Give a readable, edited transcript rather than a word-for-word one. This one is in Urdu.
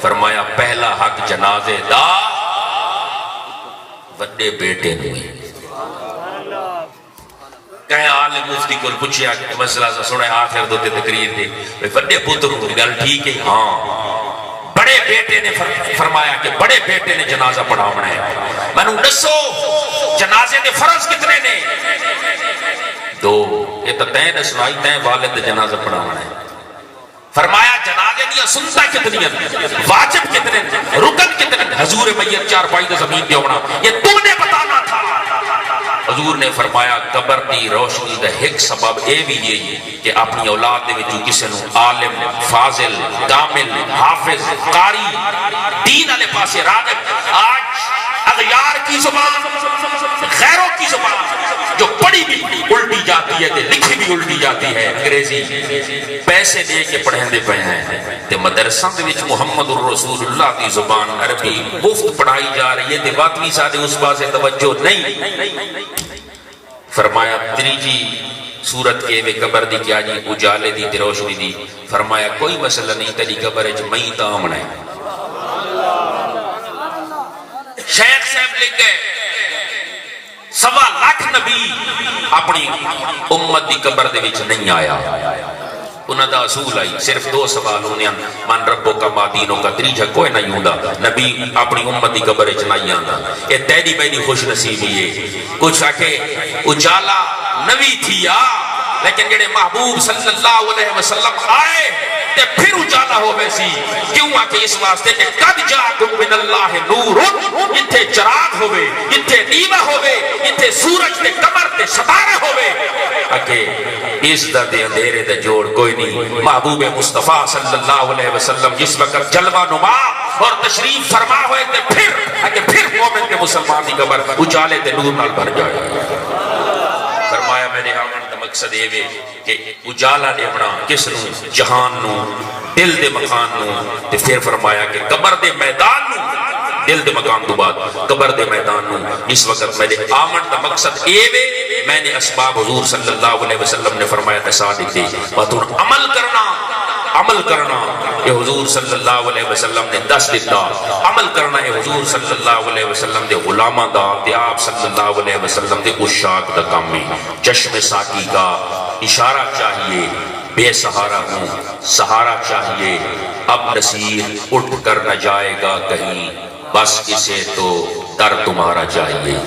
فرمایا پہلا حق جنازے دا وڈے بیٹے نوئی کہیں عالم مفتی کو پوچھیا کہ مسئلہ سا سنے آخر دوتے تقریر دے وڈے پتر کو گل ٹھیک ہے ہاں بڑے بیٹے نے فرمایا کہ بڑے بیٹے نے جنازہ پڑھاونا ہے میں نے دسو جنازے دے فرض کتنے نے دو یہ تو تین دسنائی تین والد جنازہ پڑھاونا ہے فرمایا جنازے دیا سنتا کتنی ہیں واجب کتنے ہیں رکن کتنے ہیں حضور میت چار پائی زمین پہ ہونا یہ تم نے بتانا تھا حضور نے فرمایا قبر دی روشنی دا ایک سبب اے بھی یہی کہ اپنی اولاد دے وچوں کسے نو عالم فاضل کامل حافظ قاری دین والے پاسے راغب آج اغیار کی زبان غیروں کی زبان جو پڑھی بھی الٹی جاتی ہے لکھی بھی الٹی جاتی ہے انگریزی پیسے دے کے پڑھیں دے پہ ہیں تے مدرسہ دے وچ محمد الرسول اللہ کی زبان عربی مفت پڑھائی جا رہی ہے تے باطنی سادے اس پاسے توجہ نہیں فرمایا تریجی صورت کے وے قبر دی کیا جی اجالے دی تے روشنی دی فرمایا کوئی مسئلہ نہیں تیری قبر وچ میں تا آمنا ہے شیخ صاحب لکھ گئے 1.25 لاکھ نبی اپنی امت دی قبر دے وچ نہیں آیا انہاں دا اصول آئی صرف دو سوال انہیں من ربو کا مادینوں کا تریجہ کوئی نہیں ہوندا نبی اپنی امت دی قبر وچ نہیں آندا یہ تیری میری خوش نصیبی ہے کچھ آکے اجالا نبی تھی لیکن جڑے محبوب صلی اللہ علیہ وسلم آئے تے پھر اجالا ہو ویسی کیوں آکے اس واسطے کہ قد جاکم من اللہ نور اتھے چراغ ہوئے اتھے نیمہ ہوئے اتھے سورج تے قمر تے ستارے ہوئے آکے اس دا دے اندھیرے دا جوڑ کوئی نہیں محبوب مصطفیٰ صلی اللہ علیہ وسلم جس وقت جلوہ نما اور تشریف فرما ہوئے تے پھر مومن کے مسلمان دی قبر اجالے تے نور نال بھر جائے فرمایا میں نے آمن دا مقصد یہ کہ اجالا نے اپنا کس نو جہان نو دل دے مکان نو تے پھر فرمایا کہ قبر دے میدان نو دل دے مکان تو بعد قبر دے میدان نو اس وقت میں نے آمن دا مقصد یہ میں نے اسباب حضور صلی اللہ علیہ وسلم نے فرمایا تھا صادق دی باتون عمل کرنا یہ حضور صلی اللہ علیہ وسلم نے دس دیتا عمل کرنا یہ حضور صلی اللہ علیہ وسلم دے غلامہ دا تے آپ صلی اللہ علیہ وسلم دے اشاق دا کامی چشم ساکی کا اشارہ چاہیے بے سہارا ہوں سہارا چاہیے اب نصیر اٹھ کر نہ جائے گا کہیں بس اسے تو در تمہارا چاہیے